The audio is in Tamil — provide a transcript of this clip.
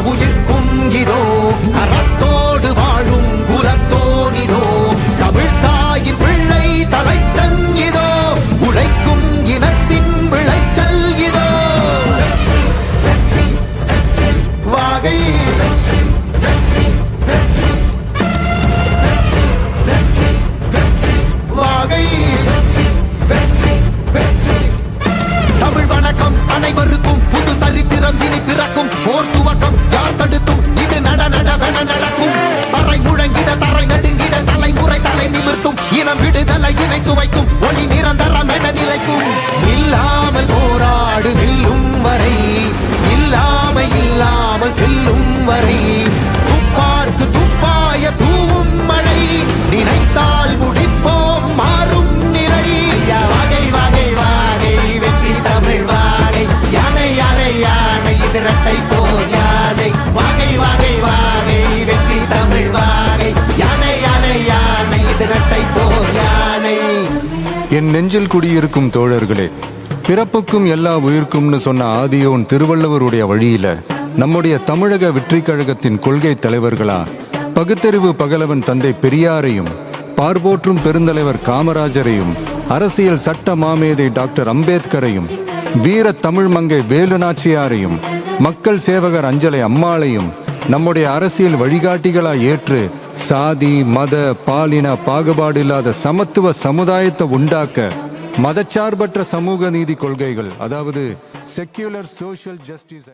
உயிர்க்கும் இதோ அறத்தோடு வாழும் குலத்தோனிதோ தமிழ் தாயின் பிள்ளை தலைச்சன் இதோ உழைக்கும் இனத்தின் விளைச்சல் இதோ வாகை வாகை தமிழ் வணக்கம் அனைவருக்கும் புது சரித்திரம் இனி பிறக்கும் போர் துவக்கம் யார் தடுத்தும் இது நடவென நடக்கும் பறை முழங்கிட தரை நடுங்கிட தலைமுறை தலை நிமிர்த்தும் இனம் விடுதலை இணை சுவைக்கும் ஒளி நிரந்தரம் என நிலைக்கும் இல்லாமல் போராடு நில்லும் வரை இல்லாமல் செல்லும் வரை துப்பார்க்கு துப்பாய தூவும் மழை நினைத்தால் முடிப்போம் மாறும் நிலை வாகை வாகை வாகை வெற்றி தமிழ் வாகை யானை யானை யானை இது இரட்டை போர் யானை வாகை வாகை வாகை வெற்றி தமிழ் வாகை யானை யானை யானை இது இரட்டை போர் யானை. என் நெஞ்சில் குடியிருக்கும் தோழர்களே, பிறப்புக்கும் எல்லா உயிர்க்கும்னு சொன்ன ஆதியோன் திருவள்ளுவருடைய வழியில நம்முடைய தமிழக வெற்றி கழகத்தின் கொள்கை தலைவர்களா பகுத்தறிவு பகலவன் தந்தை பெரியாரையும், பார்போற்றும் பெருந்தலைவர் காமராஜரையும், அரசியல் சட்ட மாமேதை டாக்டர் அம்பேத்கரையும், வீர தமிழ் மங்கை வேலு நாச்சியாரையும், மக்கள் சேவகர் அஞ்சலை அம்மாளையும் நம்முடைய அரசியல் வழிகாட்டிகளாய் ஏற்று சாதி மத பாலின பாகுபாடு இல்லாத சமத்துவ சமுதாயத்தை உண்டாக்க மதச்சார்பற்ற சமூக நீதி கொள்கைகள், அதாவது செக்யூலர் சோஷியல் ஜஸ்டிஸ்